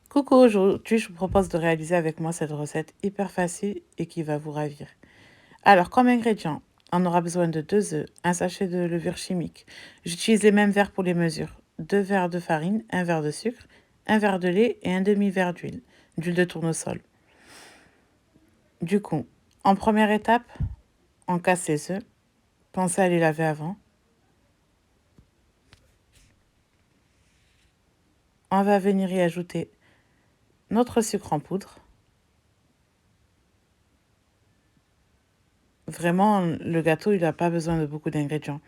Coucou, aujourd'hui je vous propose de réaliser avec moi cette recette hyper facile et qui va vous ravir. Alors comme ingrédients, on aura besoin de 2 œufs, un sachet de levure chimique. J'utilise les mêmes verres pour les mesures. 2 verres de farine, un verre de sucre, un verre de lait et un demi-verre d'huile de tournesol. Du coup, en première étape, on casse les œufs. Pensez à les laver avant. On va venir y ajouter notre sucre en poudre. Vraiment, le gâteau, il n'a pas besoin de beaucoup d'ingrédients.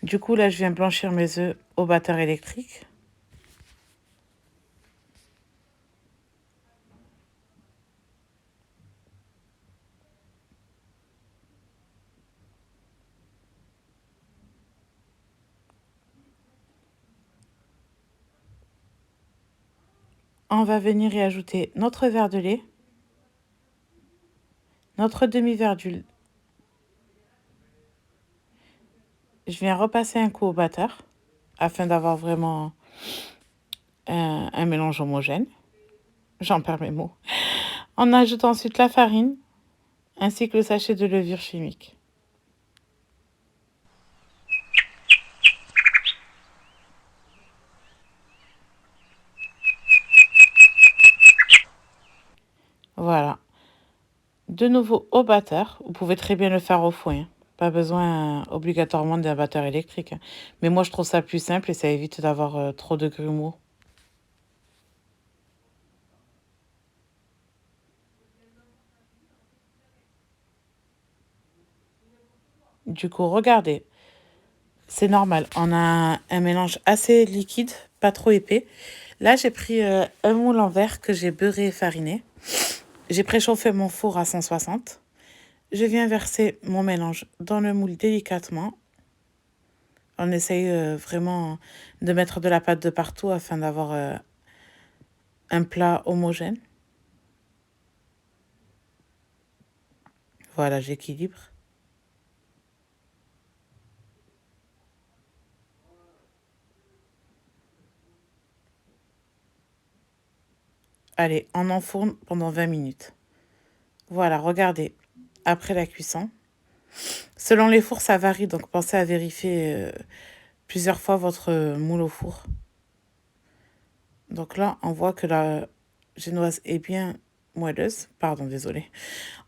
Du coup, là, je viens blanchir mes œufs au batteur électrique. On va venir y ajouter notre verre de lait, notre demi-verre d'huile. Je viens repasser un coup au batteur afin d'avoir vraiment un mélange homogène. J'en perds mes mots. On ajoute ensuite la farine ainsi que le sachet de levure chimique. Voilà. De nouveau au batteur. Vous pouvez très bien le faire au fouet, hein. Pas besoin obligatoirement d'un batteur électrique, hein. Mais moi, je trouve ça plus simple et ça évite d'avoir trop de grumeaux. Du coup, regardez, c'est normal. On a un mélange assez liquide, pas trop épais. Là, j'ai pris un moule en verre que j'ai beurré et fariné. J'ai préchauffé mon four à 160. Je viens verser mon mélange dans le moule délicatement. On essaye vraiment de mettre de la pâte de partout afin d'avoir un plat homogène. Voilà, j'équilibre. Allez, on enfourne pendant 20 minutes. Voilà, regardez, après la cuisson. Selon les fours, ça varie, donc pensez à vérifier plusieurs fois votre moule au four. Donc là, on voit que la génoise est bien moelleuse. Pardon, désolée.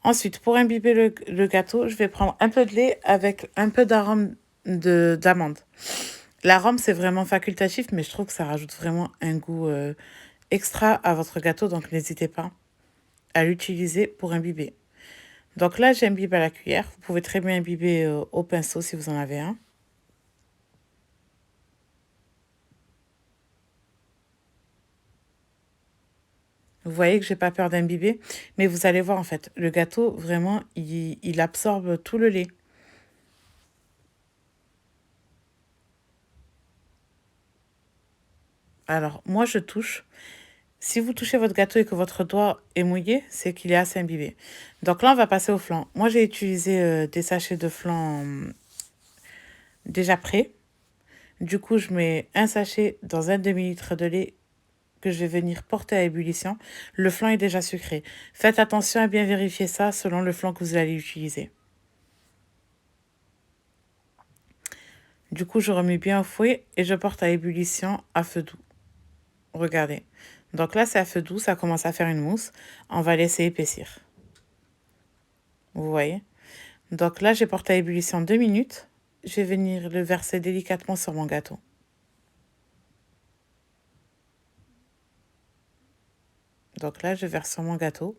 Ensuite, pour imbiber le gâteau, je vais prendre un peu de lait avec un peu d'arôme d'amande. L'arôme, c'est vraiment facultatif, mais je trouve que ça rajoute vraiment un goût extra à votre gâteau, donc n'hésitez pas à l'utiliser pour imbiber. Donc là, j'imbibe à la cuillère. Vous pouvez très bien imbiber au pinceau si vous en avez un. Vous voyez que j'ai pas peur d'imbiber, mais vous allez voir en fait, le gâteau, vraiment, il absorbe tout le lait. Alors, moi, je touche. Si vous touchez votre gâteau et que votre doigt est mouillé, c'est qu'il est assez imbibé. Donc là, on va passer au flan. Moi, j'ai utilisé des sachets de flan déjà prêts. Du coup, je mets un sachet dans un demi-litre de lait que je vais venir porter à ébullition. Le flan est déjà sucré. Faites attention à bien vérifier ça selon le flan que vous allez utiliser. Du coup, je remets bien au fouet et je porte à ébullition à feu doux. Regardez. Donc là, c'est à feu doux, ça commence à faire une mousse. On va laisser épaissir. Vous voyez? Donc là, j'ai porté à ébullition 2 minutes. Je vais venir le verser délicatement sur mon gâteau. Donc là, je verse sur mon gâteau.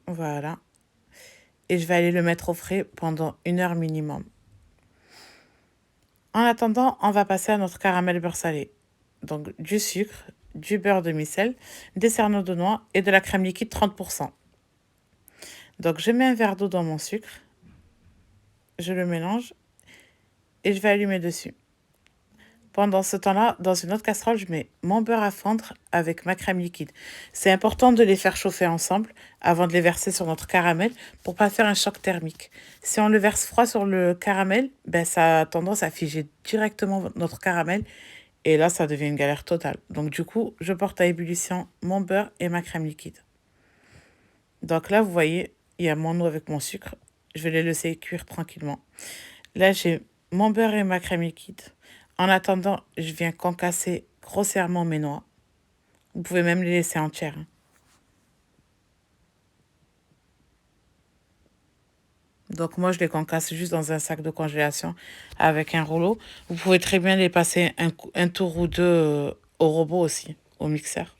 Voilà. Et je vais aller le mettre au frais pendant 1 heure minimum. En attendant, on va passer à notre caramel beurre salé. Donc du sucre, du beurre demi-sel, des cerneaux de noix et de la crème liquide 30%. Donc je mets un verre d'eau dans mon sucre, je le mélange et je vais allumer dessus. Pendant ce temps-là, dans une autre casserole, je mets mon beurre à fondre avec ma crème liquide. C'est important de les faire chauffer ensemble avant de les verser sur notre caramel pour pas faire un choc thermique. Si on le verse froid sur le caramel, ben, ça a tendance à figer directement notre caramel Et là, ça devient une galère totale. Donc du coup, je porte à ébullition mon beurre et ma crème liquide. Donc là, vous voyez, il y a mon eau avec mon sucre. Je vais les laisser cuire tranquillement. Là, j'ai mon beurre et ma crème liquide. En attendant, je viens concasser grossièrement mes noix. Vous pouvez même les laisser entières, hein. Donc moi, je les concasse juste dans un sac de congélation avec un rouleau. Vous pouvez très bien les passer un tour ou deux au robot aussi, au mixeur.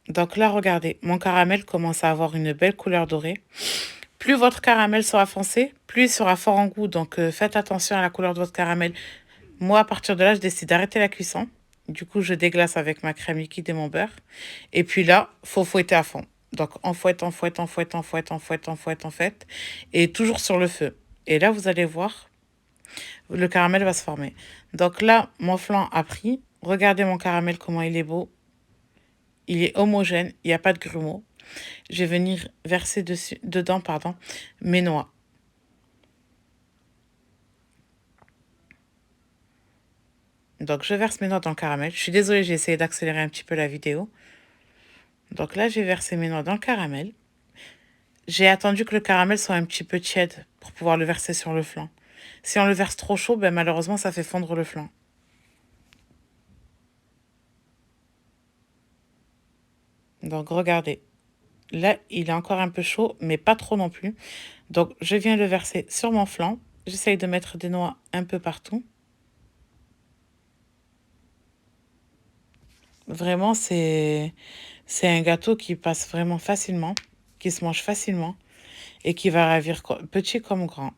Donc là, regardez, mon caramel commence à avoir une belle couleur dorée. Plus votre caramel sera foncé, plus il sera fort en goût. Donc faites attention à la couleur de votre caramel. Moi, à partir de là, je décide d'arrêter la cuisson. Du coup, je déglace avec ma crème liquide et mon beurre. Et puis là, faut fouetter à fond. Donc on fouette, on fouette, on fouette, on fouette, on fouette, on fouette, on fouette. Et toujours sur le feu. Et là, vous allez voir, le caramel va se former. Donc là, mon flan a pris. Regardez mon caramel, comment il est beau. Il est homogène, il n'y a pas de grumeaux. Je vais venir verser dedans mes noix. Donc, je verse mes noix dans le caramel. Je suis désolée, j'ai essayé d'accélérer un petit peu la vidéo. Donc là, j'ai versé mes noix dans le caramel. J'ai attendu que le caramel soit un petit peu tiède pour pouvoir le verser sur le flan. Si on le verse trop chaud, ben malheureusement, ça fait fondre le flan. Donc, regardez. Là, il est encore un peu chaud, mais pas trop non plus. Donc, je viens le verser sur mon flan. J'essaye de mettre des noix un peu partout. Vraiment, c'est un gâteau qui passe vraiment facilement, qui se mange facilement et qui va ravir petit comme grand.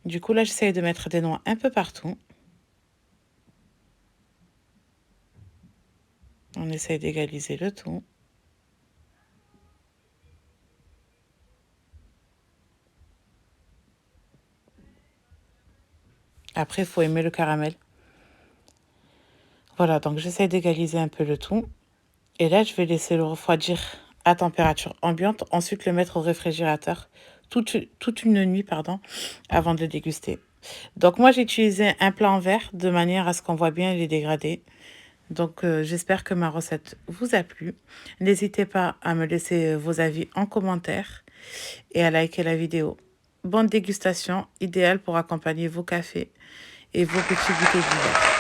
Du coup, là, j'essaye de mettre des noix un peu partout. On essaye d'égaliser le tout. Après, il faut aimer le caramel. Voilà, donc j'essaye d'égaliser un peu le tout. Et là, je vais laisser le refroidir à température ambiante. Ensuite, le mettre au réfrigérateur toute une nuit, avant de le déguster. Donc moi, j'ai utilisé un plat en verre de manière à ce qu'on voit bien les dégradés. Donc j'espère que ma recette vous a plu. N'hésitez pas à me laisser vos avis en commentaire et à liker la vidéo. Bonne dégustation, idéale pour accompagner vos cafés et vos petits goûters d'hiver.